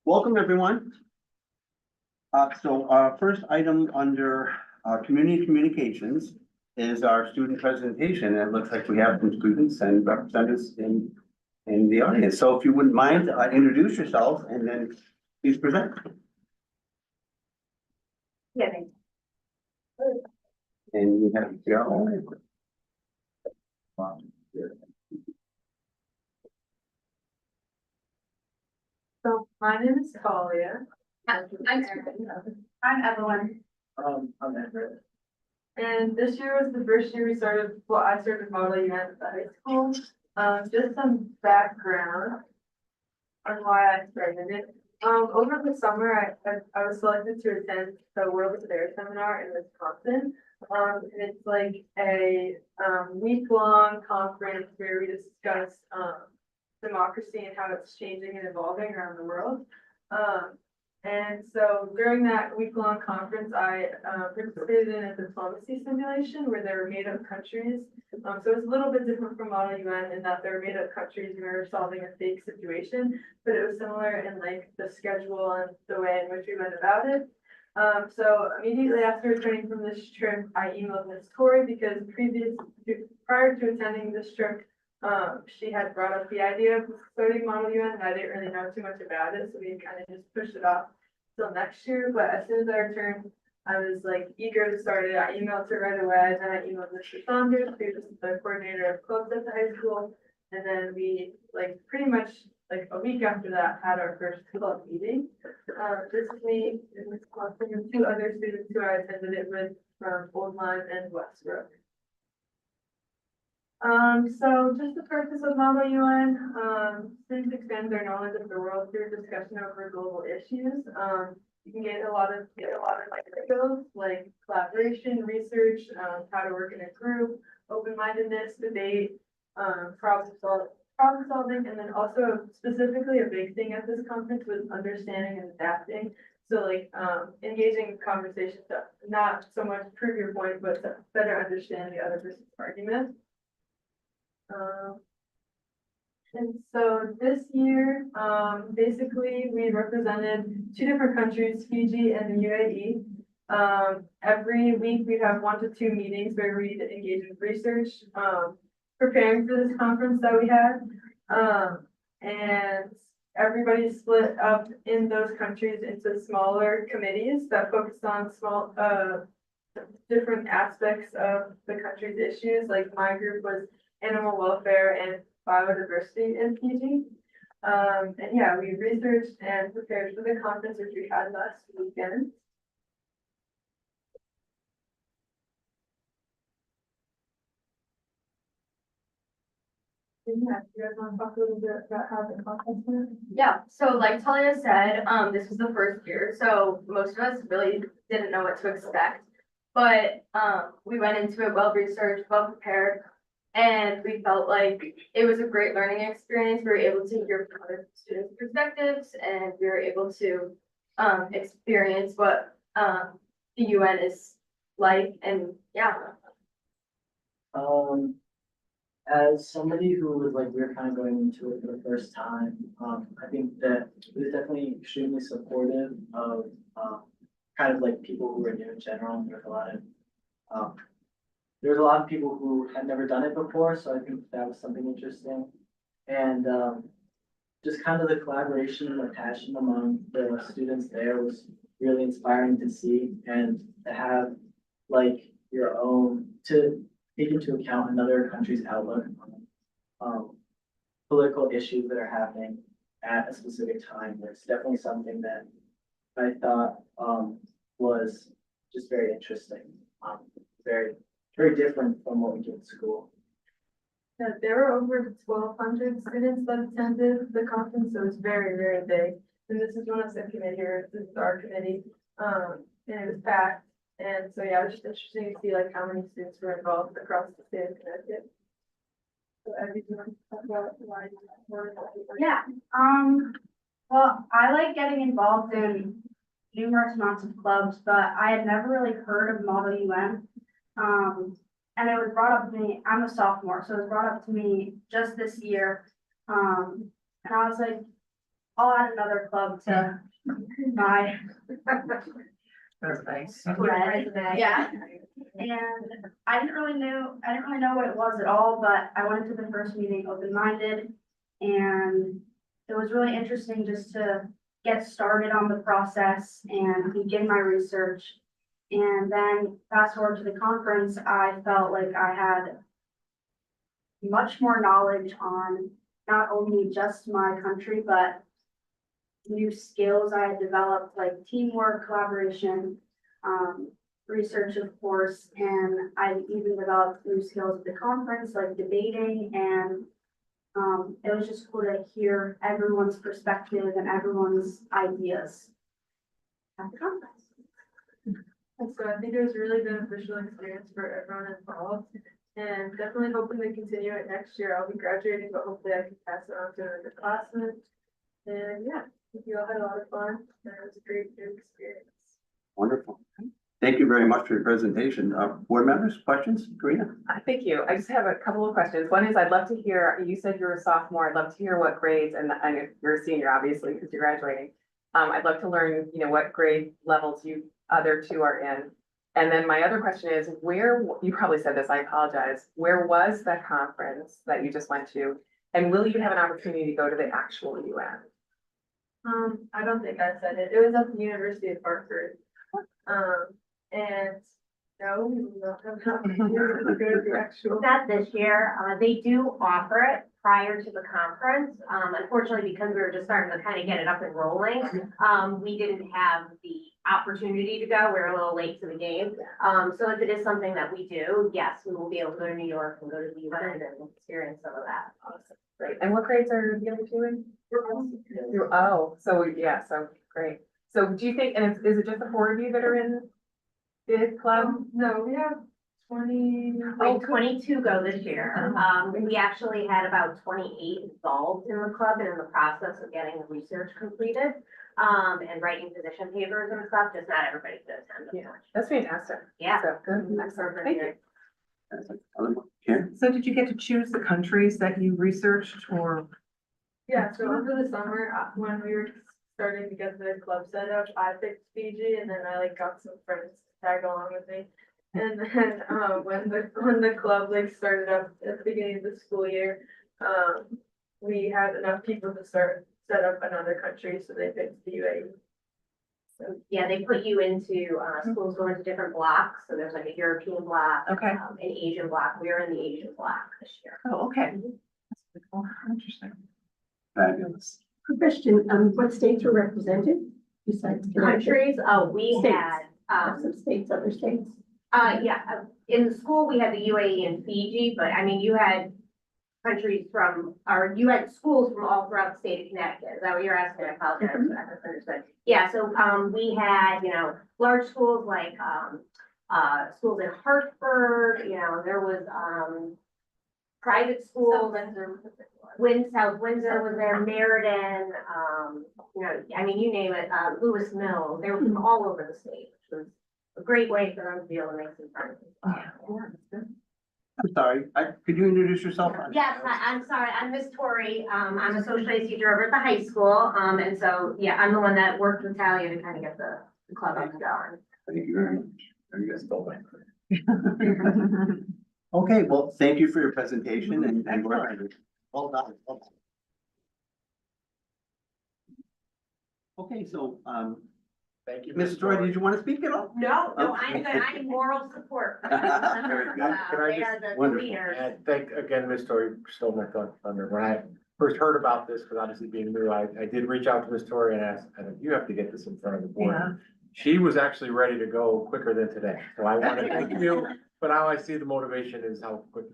Welcome, everyone. First item under community communications is our student presentation. And it looks like we have some students and representatives in the audience. So if you wouldn't mind, introduce yourself and then please present. Yeah. And we have Joe. So my name is Talia. I'm Evelyn. I'm Everett. And this year was the first year we started, well, I started Model UN at the high school. Just some background on why I started it. Over the summer, I was selected to attend the World Affairs Seminar in Wisconsin. And it's like a week-long conference where we discuss democracy and how it's changing and evolving around the world. And so during that week-long conference, I participated in a diplomacy simulation where they were made up countries. So it's a little bit different from Model UN in that they're made up countries and we were solving a fake situation, but it was similar in like the schedule and the way in which we went about it. So immediately after returning from this trip, I emailed Ms. Tori because prior to attending this trip, she had brought up the idea of starting Model UN and I didn't really know too much about it, so we kind of just pushed it off till next year. But as soon as I returned, I was like eager to start it. I emailed her right away, and then I emailed Mr. Saunders, who was the coordinator of clubs at the high school, and then we like pretty much like a week after that had our first club meeting. This is me and Ms. Clarkson and two other students who I attended it with from Old Lyme and Westbrook. So just the purpose of Model UN, students expand their knowledge of the world through discussion over global issues. You can get a lot of like skills like collaboration, research, how to work in a group, open-mindedness, debate, problem solving, and then also specifically a big thing at this conference was understanding and adapting. So like engaging in conversation to not so much prove your point, but to better understand the other person's argument. And so this year, basically, we represented two different countries, Fiji and the UAE. Every week we have 1 to 2 meetings where we engage in research, preparing for this conference that we had. And everybody's split up in those countries into smaller committees that focused on different aspects of the country's issues. Like my group was animal welfare and biodiversity in Fiji. And yeah, we researched and prepared for the conference which we had last weekend. Yeah, you guys want to talk a little bit about how the conference went? Yeah, so like Talia said, this was the first year, so most of us really didn't know what to expect. But we went into it well researched, well prepared, and we felt like it was a great learning experience. We were able to hear from other students' perspectives, and we were able to experience what the UN is like, and yeah. As somebody who was like, we were kind of going into it for the first time, I think that it was definitely extremely supportive of kind of like people who were new in general. There's a lot of people who had never done it before, so I think that was something interesting. And just kind of the collaboration and the passion among the students there was really inspiring to see, and to have like your own, to take into account another country's outlook on political issues that are happening at a specific time. It's definitely something that I thought was just very interesting, very different from what we do in school. Yeah, there were over 1,200 students that attended the conference, so it was very, very big. And this is one of the committee, or this is our committee, and it was packed. And so, yeah, it was just interesting to see like how many students were involved across the state of Connecticut. So, Abby, do you want to talk about why you were involved? Yeah, well, I like getting involved in numerous amounts of clubs, but I had never really heard of Model UN. And it was brought up to me, I'm a sophomore, so it was brought up to me just this year. And I was like, I'll add another club to my That's nice. resume. Yeah. And I didn't really know what it was at all, but I went to the first meeting open-minded. And it was really interesting just to get started on the process and begin my research. And then fast forward to the conference, I felt like I had much more knowledge on not only just my country, but new skills I had developed, like teamwork, collaboration, research, of course, and I even developed new skills at the conference, like debating, and it was just cool to hear everyone's perspective and everyone's ideas at the conference. And so I think it was a really beneficial experience for everyone involved. And definitely hoping to continue it next year. I'll be graduating, but hopefully I can pass it on to another classmate. And yeah, I think you all had a lot of fun. And it was a great experience. Wonderful. Thank you very much for your presentation. Board members, questions? Karina? Thank you. I just have a couple of questions. One is I'd love to hear, you said you're a sophomore. I'd love to hear what grades, and you're a senior, obviously, because you're graduating. I'd love to learn, what grade levels you other two are in. And then my other question is, where, you probably said this, I apologize. Where was the conference that you just went to? And will you have an opportunity to go to the actual UN? I don't think I said it. It was at the University of Hartford. And no, we will not have an opportunity to go to the actual. Not this year. They do offer it prior to the conference. Unfortunately, because we were just starting to kind of get it up and rolling, we didn't have the opportunity to go. We were a little late to the game. So if it is something that we do, yes, we will be able to go to New York and go to the UN and experience some of that. Awesome. Great. And what grades are the other two in? Oh, so yeah, so great. So do you think, and is it just the four of you that are in the club? No, we have 20. We had 22 go this year. We actually had about 28 involved in the club and in the process of getting the research completed, and writing position papers and stuff, just not everybody could attend. Yeah, that's fantastic. Yeah. So good. Excellent. Thank you. Karen? So did you get to choose the countries that you researched or? Yeah, so over the summer, when we were starting to get the club set up, I picked Fiji, and then I got some friends to tag along with me. And then when the club started up at the beginning of the school year, we had enough people to set up another country, so they picked the UAE. So, yeah, they put you into, schools go into different blocks. So there's a European block, Okay. an Asian block. We are in the Asian block this year. Oh, okay. That's cool. Interesting. Fabulous. Question, what states were represented besides Connecticut? Countries, we States. had, Some states, other states. in the school, we had the UAE and Fiji, but I mean, you had countries you had schools from all throughout the state of Connecticut. Is that what you're asking? I apologize, I misunderstood. Yeah, so, we had, large schools like, schools in Hartford, there was, private schools. South Windsor was there, Meriden, I mean, you name it, Lewis Mills, they were from all over the state, which was a great way for them to be able to make some friends. I'm sorry, could you introduce yourself? Yes, I'm sorry, I'm Miss Tori, I'm a social studies teacher over at the high school, and so, yeah, I'm the one that worked with Talia to kind of get the club up and going. Thank you very much. Very good. Okay, well, thank you for your presentation and work. Well done. Well done. Okay, so, Thank you. Mrs. Troy, did you want to speak at all? No, I'm good, I need moral support. Very good. Can I They just- are the wonderful. leaders. And thank, again, Ms. Tori stole my thunder. When I first heard about this, because obviously being new, I did reach out to Ms. Tori and asked, you have to get this in front of the board. Yeah. She was actually ready to go quicker than today, so I want to thank you, but how I see the motivation is how quick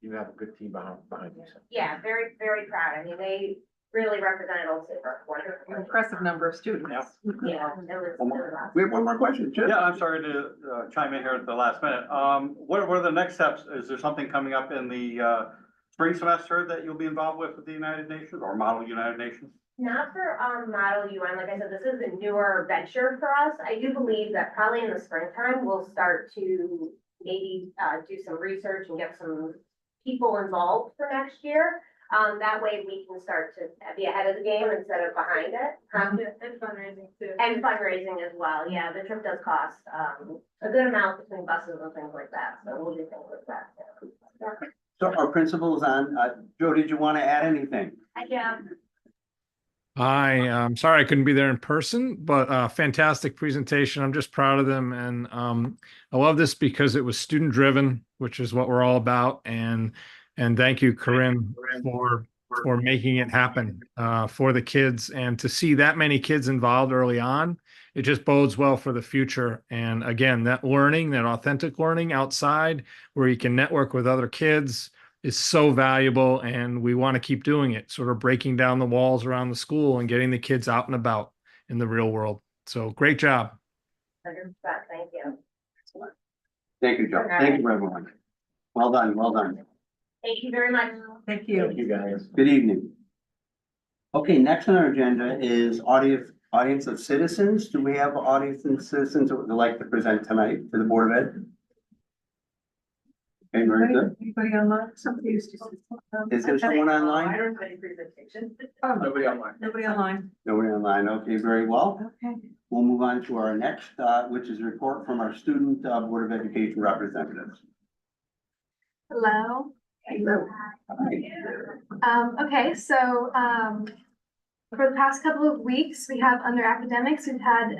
you have a good team behind you. So. Yeah, very, very proud. I mean, they really represented Old Saybrook An impressive number of students. Yeah. Yeah, it was awesome. We have one more question, Jim. Yeah, I'm sorry to chime in here at the last minute. What are the next steps? Is there something coming up in the spring semester that you'll be involved with the United Nations or Model United Nations? Not for Model UN, like I said, this is a newer venture for us. I do believe that probably in the springtime, we'll start to maybe do some research and get some people involved for next year. That way we can start to be ahead of the game instead of behind it. And fundraising too. And fundraising as well, yeah, the trip does cost, a good amount between buses and things like that, so we'll do things like that too. Yeah. So our principal's on, Joe, did you want to add anything? Yeah. Hi, I'm sorry I couldn't be there in person, but fantastic presentation. I'm just proud of them. And I love this because it was student driven, which is what we're all about. And thank you, Corinne, for making it happen for the kids. And to see that many kids involved early on, it just bodes well for the future. And again, that learning, that authentic learning outside where you can network with other kids is so valuable, and we want to keep doing it, sort of breaking down the walls around the school and getting the kids out and about in the real world. So great job. 100%, thank you. Thank you, Joe. Thank you, everyone. Well done, well done. Thank you very much. Thank you. Thank you, guys. Good evening. Okay, next on our agenda is audience of citizens. Do we have audience and citizens that would like to present tonight to the Board of Ed? Okay, very good. Anybody online? Somebody used to. Is there someone I online? don't have any presentation. Nobody online. Nobody online. Nobody online. Okay, very well. Okay. We'll move on to our next, which is a report from our student Board of Education representatives. Hello. Hello. Okay, so, for the past couple of weeks, we have under academics, we've had,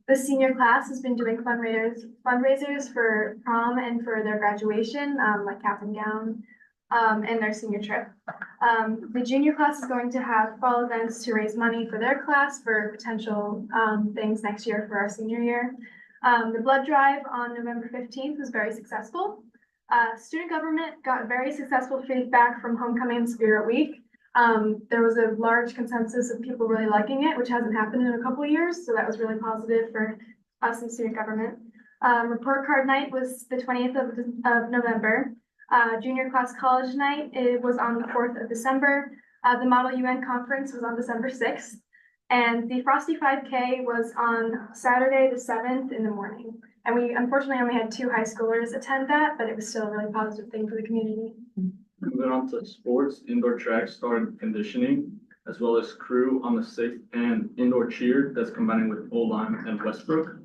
the senior class has been doing fundraisers for prom and for their graduation, like cap and gown, and their senior trip. The junior class is going to have fall events to raise money for their class for potential, things next year for our senior year. The blood drive on November 15th was very successful. Student government got very successful feedback from Homecoming and Spirit Week. There was a large consensus of people really liking it, which hasn't happened in a couple of years, so that was really positive for us in student government. Report card night was the 20th of November. Junior class college night, it was on the 4th of December. The Model UN conference was on December 6th. And the Frosty 5K was on Saturday, the 7th in the morning. And we unfortunately only had 2 high schoolers attend that, but it was still a really positive thing for the community. Moving on to sports, indoor track started conditioning, as well as crew on the 6th and indoor cheer that's combining with O-line and Westbrook.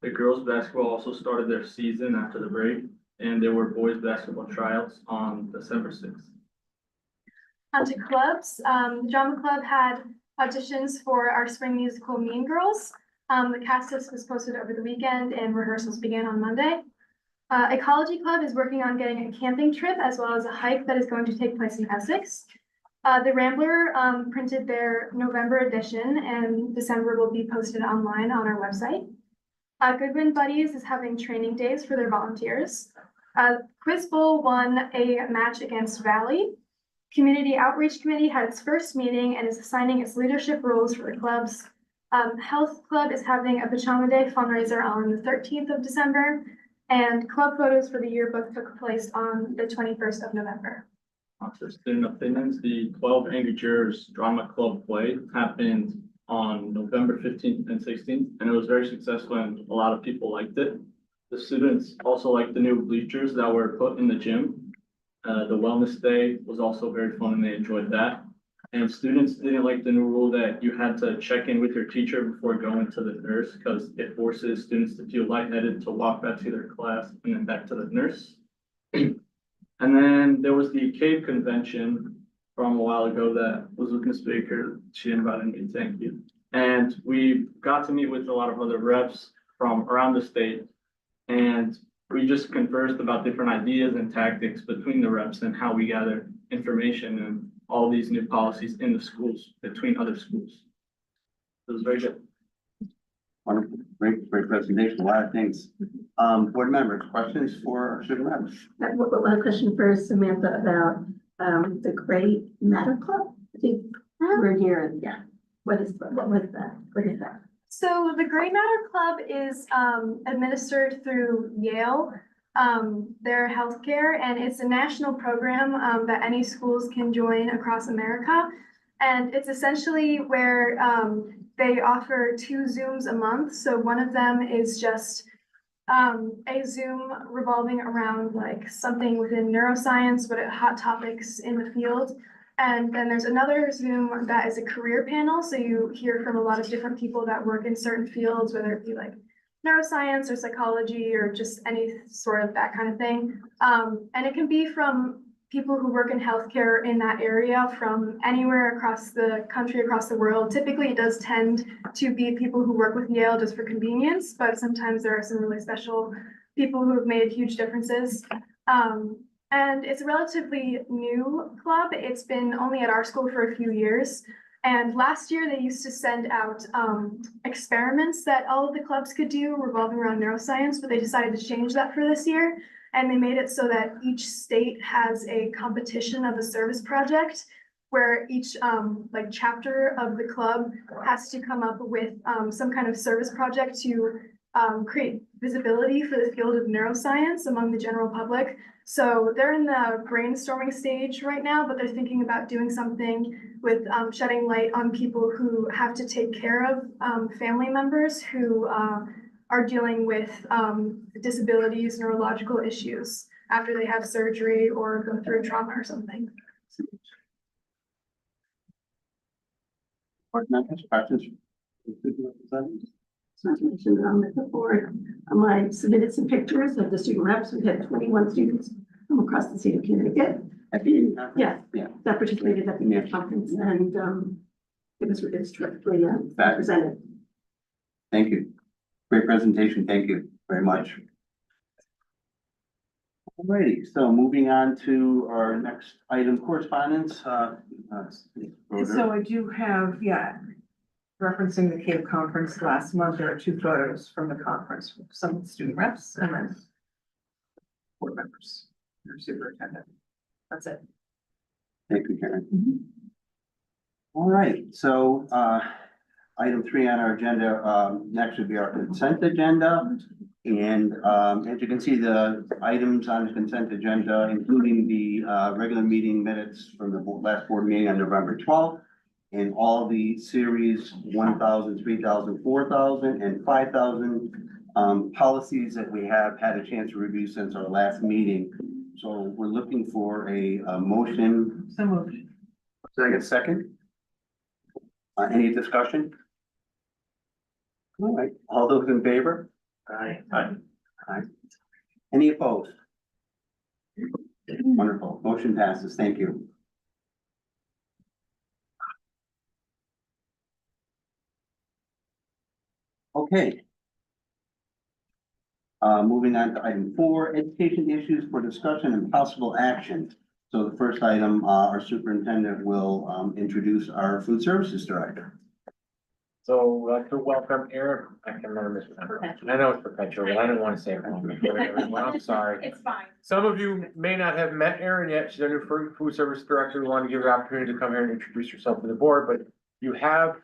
The girls basketball also started their season after the break, and there were boys basketball tryouts on December 6th. On to clubs, the drama club had auditions for our spring musical Mean Girls. The cast list was posted over the weekend and rehearsals began on Monday. Ecology Club is working on getting a camping trip as well as a hike that is going to take place in Essex. The Rambler printed their November edition, and December will be posted online on our website. Goodwin Buddies is having training days for their volunteers. Quiz Bowl won a match against Valley. Community Outreach Committee had its first meeting and is assigning its leadership roles for the clubs. Health Club is having a Pajama Day fundraiser on the 13th of December. And club photos for the yearbook took place on the 21st of November. After student opinions, the 12 Angry Jurors Drama Club play happened on November 15th and 16th, and it was very successful and a lot of people liked it. The students also liked the new bleachers that were put in the gym. The wellness day was also very fun and they enjoyed that. And students didn't like the new rule that you had to check in with your teacher before going to the nurse because it forces students to feel lightheaded to walk back to their class and then back to the nurse. And then there was the CAVE convention from a while ago that was with Ms. Baker. She invited me, thank you. And we got to meet with a lot of other reps from around the state. And we just conversed about different ideas and tactics between the reps and how we gather information and all these new policies in the schools between other schools. It was very good. Wonderful, great presentation, a lot of things. Board members, questions for our student reps? I have one question for Samantha about the Great Matter Club. I think we're here, yeah. What was that? What is that? So the Gray Matter Club is administered through Yale, their healthcare, and it's a national program that any schools can join across America. And it's essentially where they offer 2 Zooms a month. So one of them is just a Zoom revolving around like something within neuroscience, but hot topics in the field. And then there's another Zoom that is a career panel, so you hear from a lot of different people that work in certain fields, whether it be like neuroscience or psychology or just any sort of that kind of thing. And it can be from people who work in healthcare in that area from anywhere across the country, across the world. Typically, it does tend to be people who work with Yale just for convenience, but sometimes there are some really special people who have made huge differences. And it's a relatively new club. It's been only at our school for a few years. And last year, they used to send out experiments that all of the clubs could do revolving around neuroscience, but they decided to change that for this year. And they made it so that each state has a competition of a service project where each like chapter of the club has to come up with some kind of service project to create visibility for the field of neuroscience among the general public. So they're in the brainstorming stage right now, but they're thinking about doing something with shedding light on people who have to take care of family members who are dealing with disabilities, neurological issues after they have surgery or go through trauma or something. Board members, questions? So as mentioned at the board, I submitted some pictures of the student reps. We had 21 students from across the state of Connecticut. Yeah, that participated at the conference, and it was terrifically presented. Thank you. Great presentation. Thank you very much. Alrighty, so moving on to our next item, correspondence. So I do have, referencing the CAPE conference last month, there are 2 photos from the conference, some student reps and then board members, or superintendent. That's it. Thank you, Karen. All right, so item 3 on our agenda, next would be our consent agenda. And as you can see, the items on the consent agenda, including the regular meeting minutes from the last board meeting on November 12th, and all the series 1,000, 3,000, 4,000, and 5,000 policies that we have had a chance to review since our last meeting. So we're looking for a motion. So moved. Second. Any discussion? All right, all those in favor? Aye. Aye. Any opposed? Wonderful, motion passes, thank you. Okay. Moving on to item 4, education issues for discussion and possible action. So the first item, our superintendent will introduce our food services director. So I'd like to welcome Erin. I can remember this. I know it's perpetual, but I didn't want to say it wrong. I'm sorry. It's fine. Some of you may not have met Erin yet. She's our new food service director. We want to give her the opportunity to come here and introduce herself to the board, but you have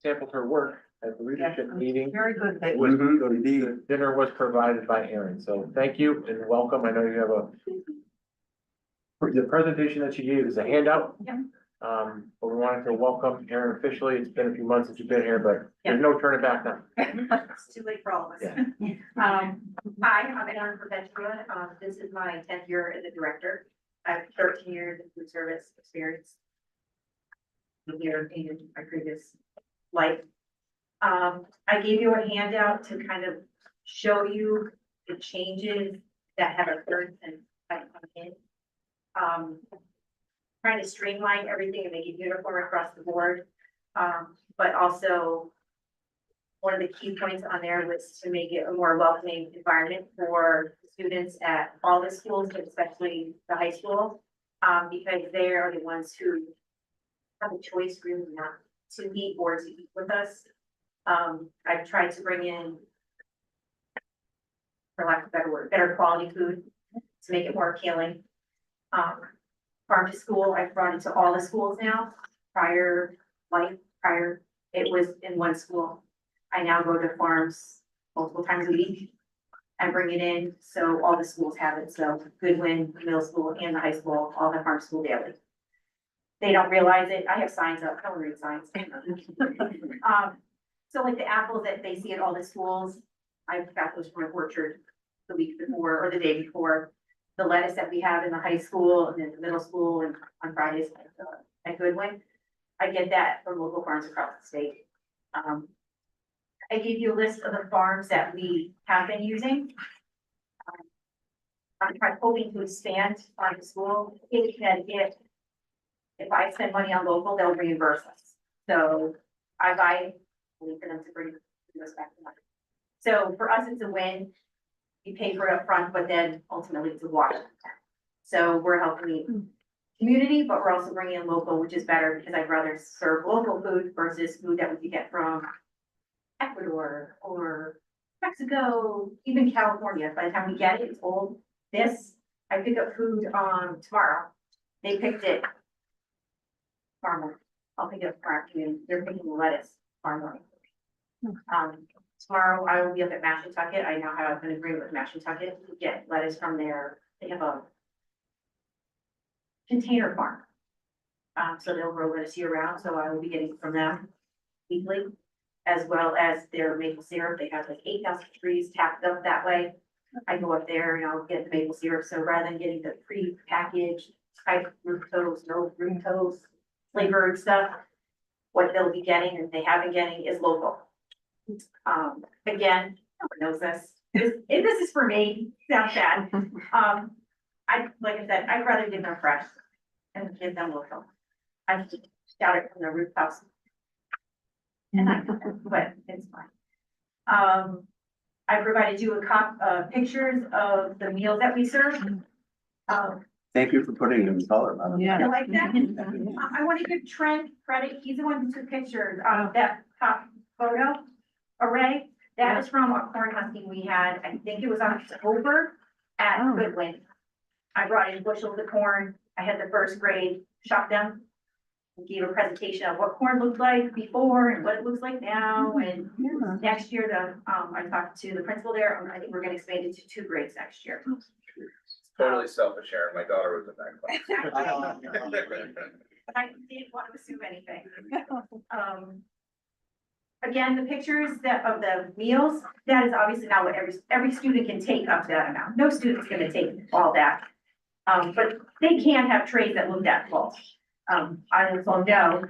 sampled her work at the leadership meeting. Very good. It was, the dinner was provided by Erin. So thank you and welcome. I know you have the presentation that she gave is a handout. Yeah. But we wanted to welcome Erin officially. It's been a few months since you've been here, but there's no turning back now. It's too late for all of us. Yeah. Hi, I'm Erin Perpetua. This is my 10th year as a director. I have 13 years of food service experience here in my previous life. I gave you a handout to kind of show you the changes that have occurred since I've come in. Trying to streamline everything and make it uniform across the board. But also one of the key points on there was to make it a more welcoming environment for students at all the schools, but especially the high school. Because they are the ones who have a choice really not to eat or to eat with us. I've tried to bring in, for lack of a better word, better quality food to make it more appealing. Farm to school, I've brought it to all the schools now. Prior, it was in one school. I now go to farms multiple times a week and bring it in, so all the schools have it. So Goodwin, middle school and the high school, all have farm school daily. They don't realize it. I have signs up, I don't read signs. So like the apples that they see at all the schools, I've got those from an orchard the week before or the day before. The lettuce that we have in the high school and then the middle school and on Fridays, at Goodwin. I get that from local farms across the state. I gave you a list of the farms that we have been using. I'm hoping to expand on the school in Connecticut. If I spend money on local, they'll reimburse us. So I buy, for them to bring us back the money. So for us, it's a win. We pay for it upfront, but then ultimately it's a wash. So we're helping the community, but we're also bringing in local, which is better because I'd rather serve local food versus food that we could get from Ecuador or Mexico, even California. By the time we get it, it's old. This, I pick up food tomorrow. They picked it farmer. I'll pick it up tomorrow afternoon. They're picking the lettuce farmer. Tomorrow I will be up at Mashantucket. I now have an agreement with Mashantucket to get lettuce from there. They have a container farm. So they'll grow lettuce year round, so I will be getting from them weekly, as well as their maple syrup. They have like 8,000 trees tapped up that way. I go up there and I'll get the maple syrup. So rather than getting the pre-packaged type fructose, no fructose flavored stuff, what they'll be getting and they have been getting is local. Again, no one knows this. This is for me. Sounds bad. Like I said, I'd rather give them fresh and give them local. I shout it from the rooftops. And but it's fine. I provided you pictures of the meals that we serve. Thank you for putting them in color, by the way. Yeah. I like that. I want to give Trent credit. He's the one who took pictures of that top photo array. That is from a corn husking we had. I think it was October at Goodwin. I brought in bushels of corn. I had the first grade shop them. Gave a presentation of what corn looked like before and what it looks like now. And next year, I talked to the principal there. I think we're going to expand it to 2 grades next year. Totally selfish, Aaron. My daughter was in that class. I didn't want to assume anything. Again, the pictures of the meals, that is obviously not what every student can take up to that amount. No student's going to take all that. But they can have trays that look that full. I also know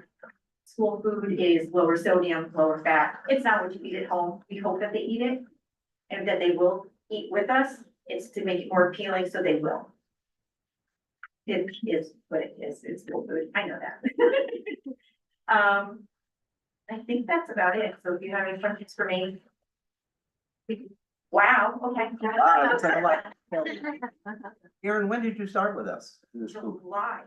school food is lower sodium, lower fat. It's not what you eat at home. We hope that they eat it and that they will eat with us. It's to make it more appealing, so they will. It is what it is. It's school food. I know that. I think that's about it. So if you have any questions for me. Wow, okay. Wow, that's a lot. Aaron, when did you start with us in the school? July.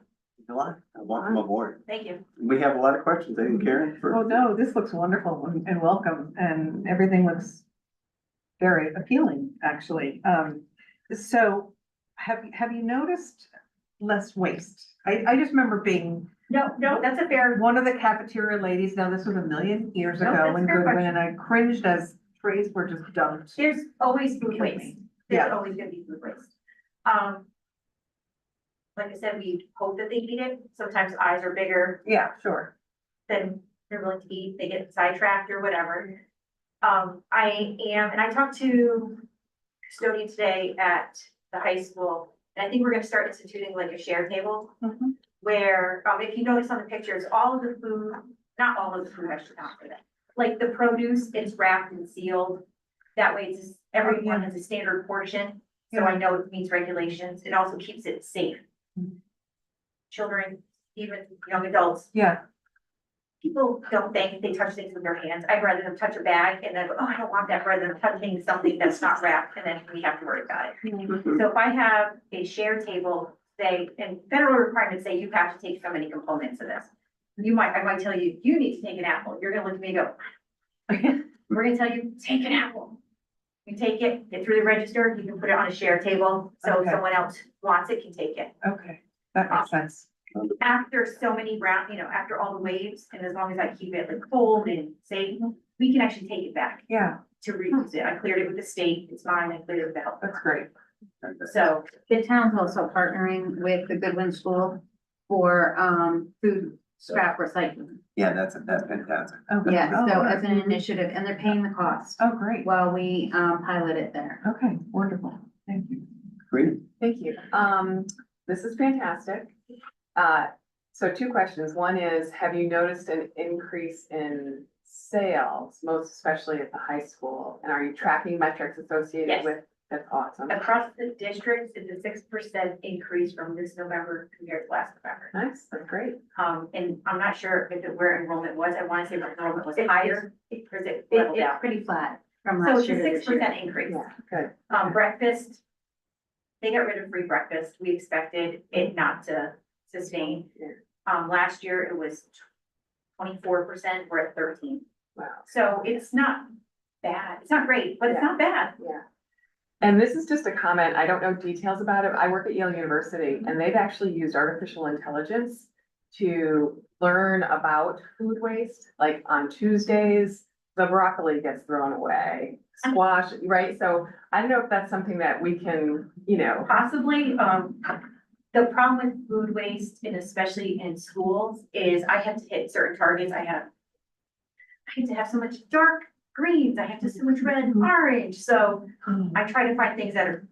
July. Welcome aboard. Thank you. We have a lot of questions. I think Karen for. Oh, no, this looks wonderful and welcome, and everything looks very appealing, actually. So have you noticed less waste? I just remember being No, that's a fair. one of the cafeteria ladies, now this was a million years No, ago that's in a fair Goodwin, question. and I cringed as trays were just dumped. There's always food Kill waste. me. There's Yeah. always gonna be food waste. Like I said, we hope that they eat it. Sometimes eyes are bigger Yeah, sure. than they're willing to eat. They get sidetracked or whatever. And I talked to custodian today at the high school, and I think we're gonna start instituting like a share table. Mhm. Where, if you notice on the pictures, all of the food, not all of the food, I should not say that. Like the produce, it's wrapped and sealed. That way it's, everyone has a standard portion, so I know it meets regulations. It also keeps it safe. Children, even young adults, Yeah, people don't think they touch things with their hands. I'd rather them touch a bag and then go, oh, I don't want that, rather than touching something that's not wrapped, and then we have to worry about it. So if I have a share table, say, and federal requirements say you have to take so many components of this. I might tell you, you need to take an apple. You're gonna look at me and go, we're gonna tell you, take an apple. You take it, get through the register, you can put it on a share table, so if Okay. someone else wants it, can take it. okay, that makes sense. After so many after all the waves, and as long as I keep it like cold and safe, we can actually take it back Yeah, to reuse it. I cleared it with the state, it's mine, I cleared it with the health. that's great. So, The town's also partnering with the Goodwin School for food scrap recycling. Yeah, that's fantastic. Okay. Yeah, Oh, so good. as an initiative, and they're paying the cost Oh, great. while we pilot it there. Okay, wonderful. Thank you. Great. Thank you. This is fantastic. So two questions. One is, have you noticed an increase in sales, most especially at the high school? And are you tracking metrics associated Yes. with, that's awesome. Across the districts, it's a 6% increase from this November compared to last November. Nice, that's great. And I'm not sure if where enrollment was, I wanna say the enrollment was higher, or is it It, leveled it's out? pretty flat from So last it's year a to this year. 6% increase. Yeah, good. Breakfast, they got rid of free breakfast. We expected it not to sustain. Yeah. Last year it was 24%, we're at 13. Wow. So it's not bad. It's not great, but it's Yeah. not bad. Yeah. And this is just a comment. I don't know details about it. I work at Yale University and they've actually used artificial intelligence to learn about food waste. Like on Tuesdays, the broccoli gets thrown away, squash, right? So I don't know if that's something that we can, you know, Possibly, the problem with food waste, and especially in schools, is I have to hit certain targets. I have to have so much dark greens, I have to so much red and orange, so I try to find things that are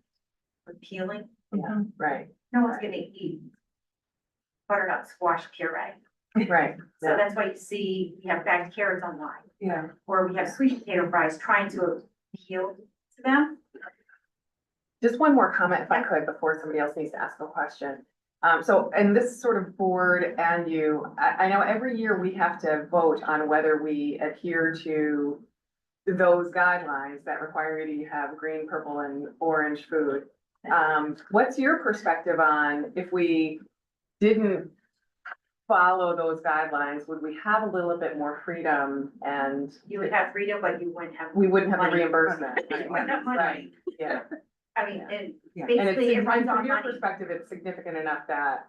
appealing. yeah, right, No one's gonna eat butternut squash puree, right. so Yeah. that's why you see we have bagged carrots online, Yeah. or we have sweet potato fries trying to appeal to them. Just one more comment if I could before somebody else needs to ask a question. So, and this sort of board and you, I know every year we have to vote on whether we adhere to those guidelines that require you to have green, purple and orange food. What's your perspective on if we didn't follow those guidelines, would we have a little bit more freedom and You would have freedom, but you wouldn't have. we wouldn't have the money. reimbursement? You wouldn't have money. Right, yeah. I mean, and Yeah. And basically, it runs from on your money. perspective, it's significant enough that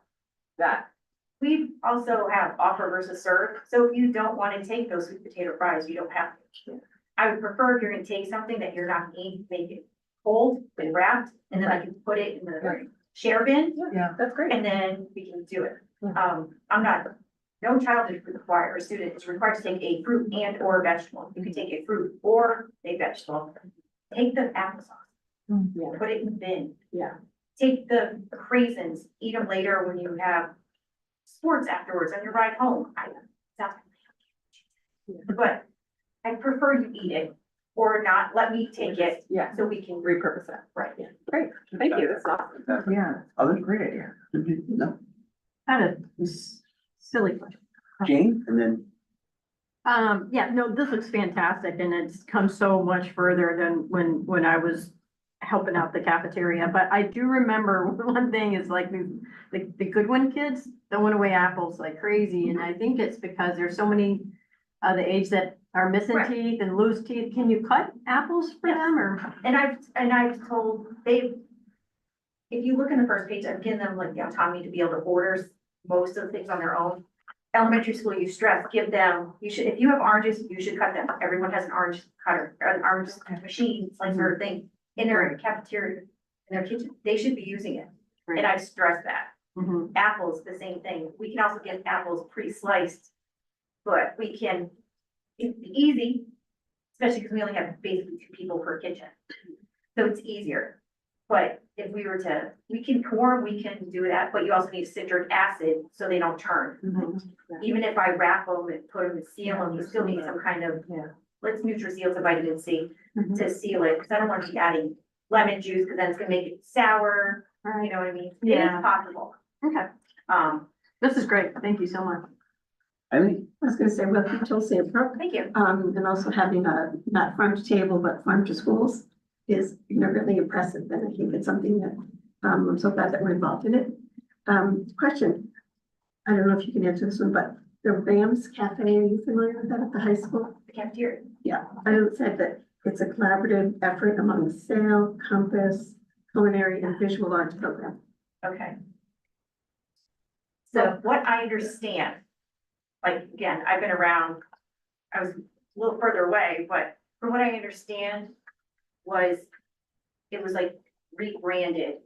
We also have offer versus serve, so if you don't wanna take those sweet potato fries, you don't have to. I would prefer if you're gonna take something that you're not gonna eat, make it cold and wrapped, and then I can put it in the share bin, yeah, that's great. and then we can do it. Yeah. No child is required, or student is required to take a fruit and or vegetable. You can take a fruit or a vegetable. Take the applesauce, Yeah, put it in the bin. yeah, Take the craisins, eat them later when you have sports afterwards on your ride home. But I prefer you eat it or not, let me take it yeah, so we can. repurpose it. Right. Great, thank you, that's awesome. Yeah, Other, great idea. no, Kind of silly question. Jane, and then Yeah, no, this looks fantastic and it's come so much further than when I was helping out the cafeteria. But I do remember one thing is like the Goodwin kids throwing away apples like crazy. And I think it's because there's so many the age that are missing Right. teeth and lose teeth. Can you cut apples for Yes. them or? And I've told, if you look in the first page, I've given them like the autonomy to be able to order most of the things on their own. Elementary school, you stress, give them, if you have oranges, you should cut them. Everyone has an orange cutter, or an orange machine, like sort of thing, in their cafeteria, in their kitchen, they should be using it. And I've stressed that. Mhm. Apples, the same thing. We can also get apples pre-sliced. But we can, it's easy, especially because we only have basically 2 people per kitchen. So it's easier. But if we were to, we can do that, but you also need citric acid so they don't turn. Even if I wrap them and put them and seal them, you still need some kind of, let's NutriSeal to vitamin C to seal it, because I don't want to be adding lemon juice, because then it's gonna make it sour, you know what I mean? It Yeah. is possible. Okay, this is great. Thank you so much. I think, I was gonna say, welcome to Sanford. Thank you. And also having not farm to table, but farm to schools is, really impressive. And I think it's something that, I'm so glad that we're involved in it. Question, I don't know if you can answer this one, but the Rams Cafe, are you familiar with that at the high school? The cafeteria. Yeah, I said that it's a collaborative effort among the SAIL, Compass, Culinary and Visual Arts program. Okay. So what I understand, like, again, I've been around, I was a little further away, but from what I understand was, it was like rebranded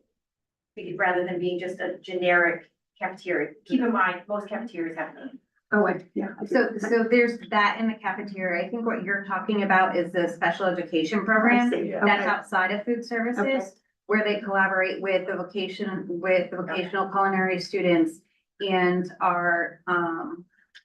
rather than being just a generic cafeteria. Keep in mind, most cafeterias have names. Oh, yeah. So there's that in the cafeteria. I think what you're talking about is the special education program I see. that's Okay. outside of food Okay. services, where they collaborate with the vocational culinary students and our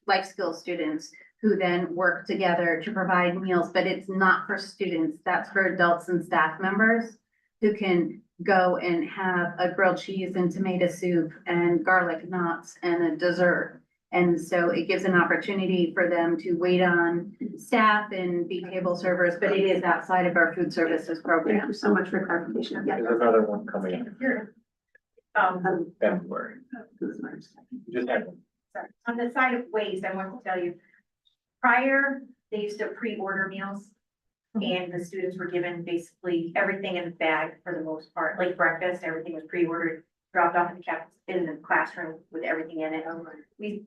life skills students who then work together to provide meals, but it's not for students. That's for adults and staff members who can go and have a grilled cheese and tomato soup and garlic knots and a dessert. And so it gives an opportunity for them to wait on staff and be table servers, but it is outside of our food services Thank program. you so much for clarification. Yeah. There's another one coming up Here. in February. Just had one. Sorry. On the side of waste, I want to tell you, prior, they used to pre-order meals. And the students were given basically everything in the bag for the most part, like breakfast, everything was pre-ordered, dropped off in the classroom with everything in it.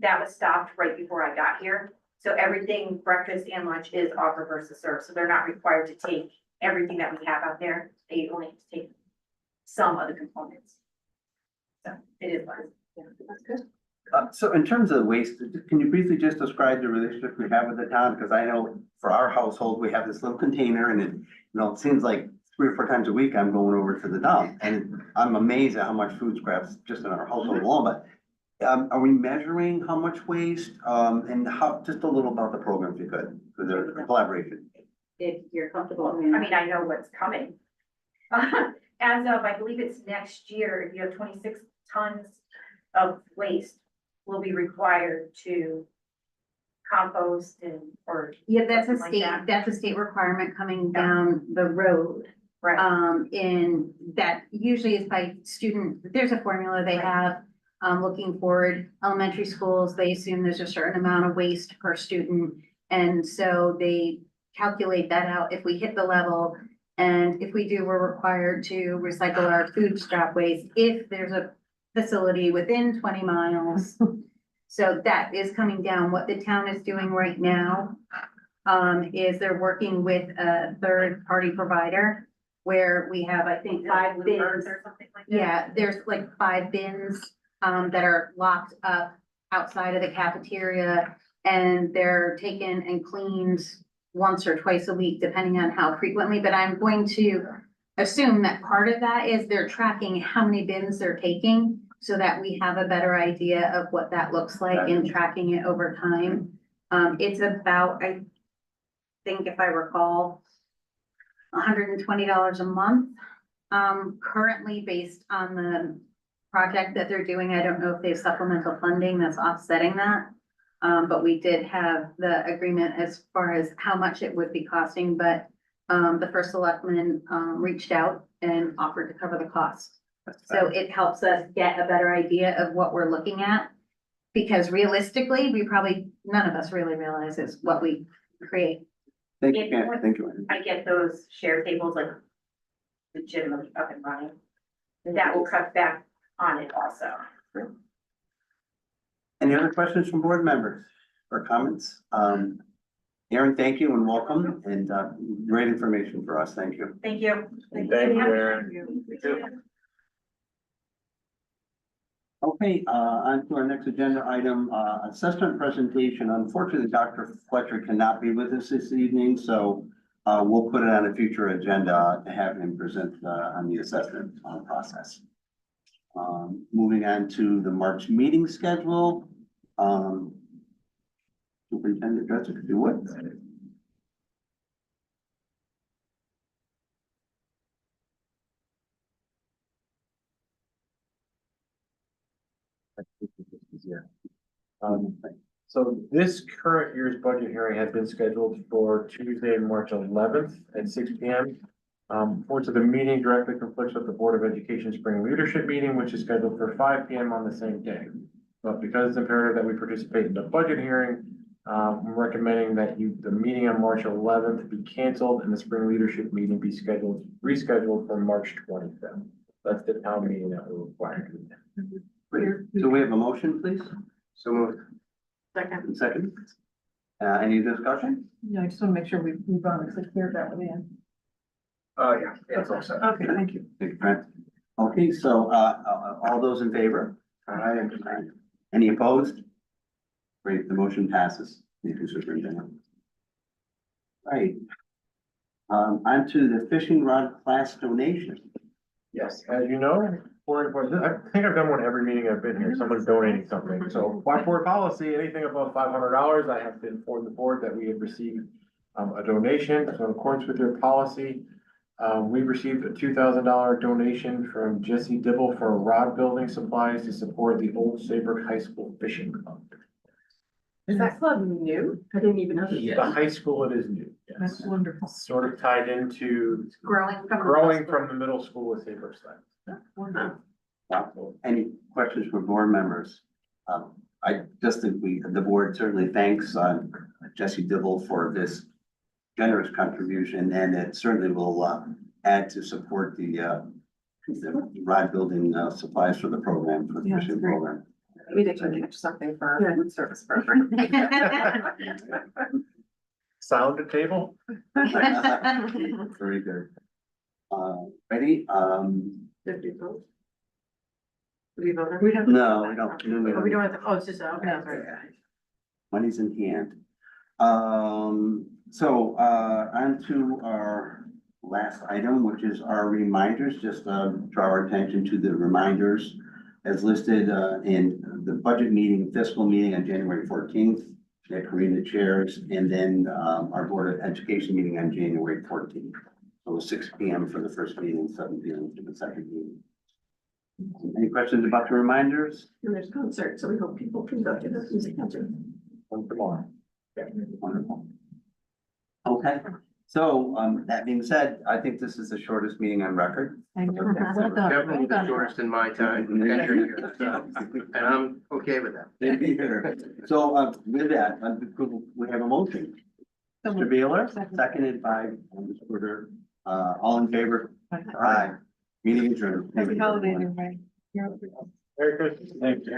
That was stopped right before I got here. So everything, breakfast and lunch is offer versus serve, so they're not required to take everything that we have out there. They only have to take some of the components. So it is fun. That's good. So in terms of waste, can you briefly just describe the relationship we have with the town? Because I know for our household, we have this little container and it seems like 3 or 4 times a week I'm going over to the dump. And I'm amazed at how much food scraps just in our household alone, but are we measuring how much waste? And how, just a little about the program if you could, for the collaboration. If you're comfortable. I mean, I know what's coming. As of, I believe it's next year, you have 26 tons of waste will be required to compost or. Yeah, that's a something like that's a state requirement coming down the road. Right. And that usually is by student, there's a formula they have, looking forward, elementary schools, they assume there's a certain amount of waste per student. And so they calculate that out if we hit the level. And if we do, we're required to recycle our food scrap waste if there's a facility within 20 miles. So that is coming down. What the town is doing right now is they're working with a third-party provider where we have, I think, 5 bins. Or something like that. Yeah, there's like 5 bins that are locked up outside of the cafeteria, and they're taken and cleaned once or twice a week, depending on how frequently. But I'm going to assume that part of that is they're tracking how many bins they're taking so that we have a better idea of what that looks like and tracking it over time. It's about, I think if I recall, $120 a month. Currently based on the project that they're doing, I don't know if they have supplemental funding that's offsetting that. But we did have the agreement as far as how much it would be costing, but the first selectman reached out and offered to cover the cost. So it helps us get a better idea of what we're looking at. Because realistically, none of us really realizes what we create. Thank you, Karen. Thank you. I get those share tables like legitimately up and running. That will cut back on it also. Any other questions from board members or comments? Aaron, thank you and welcome and great information for us. Thank you. Thank you. Thank you, Aaron. Okay, on to our next agenda item, assessment presentation. Unfortunately, Dr. Fletcher cannot be with us this evening, so we'll put it on a future agenda to have him present on the assessment process. Moving on to the March meeting schedule. Superintendent Dresser, if you would. So this current year's budget hearing had been scheduled for Tuesday, March 11th at 6 p.m. Unfortunately, the meeting directly conflicts with the Board of Education Spring Leadership Meeting, which is scheduled for 5 p.m. on the same day. But because it's imperative that we participate in the budget hearing, I'm recommending that the meeting on March 11th be canceled and the Spring Leadership Meeting be rescheduled for March 25th. That's the town meeting that we're requiring. So we have a motion, please? So moved. Second. Second. Any discussion? Yeah, I just want to make sure we move on, because I cleared that one in. Yeah, that's all set. Okay, thank you. Thank you, Brent. Okay, so all those in favor? Aye. Any opposed? Great, the motion passes. Thank you, Superintendent. Right. On to the fishing rod class donation. Yes, as you know, I think I've done one every meeting I've been here, someone's donating something, so whiteboard policy, anything above $500, I have to inform the board that we have received a donation, so in accordance with your policy, we received a $2,000 donation from Jesse Dibble for rod building supplies to support the Old Saybrook High School Fishing Club. Is that club new? I didn't even know that. The high school, it is new, yes. That's wonderful. Sort of tied into Growing from the middle school with Saybrook side. Wow. Any questions for board members? I just think the board certainly thanks Jesse Dibble for this generous contribution, and it certainly will add to support the rod building supplies for the program, for the Yeah, fishing great. program. Maybe they should catch something for our food service program. Sound the table? Very good. Ready? Did we vote? Did we vote? No, we don't. Oh, we don't have to, oh, it's just, okay, sorry. Money's in hand. So, on to our last item, which is our reminders, just, draw our attention to the reminders as listed, in the budget meeting, fiscal meeting on January 14th, that Karina chairs, and then, our Board of Education meeting on January 14th. So 6 p.m. for the first meeting, 7 p.m. for the second meeting. Any questions about the reminders? And there's concert, so we hope people can go to the music concert. One tomorrow. Wonderful. Okay, so, that being said, I think this is the shortest meeting on record. Definitely the shortest in my time. And I'm okay with that. So, with that, we have a motion. Mr. Beeler, seconded by Mr. Porter. All in favor? Aye. Meeting adjourned. Thank you. Happy holidays, everybody. Merry Christmas. Thank you.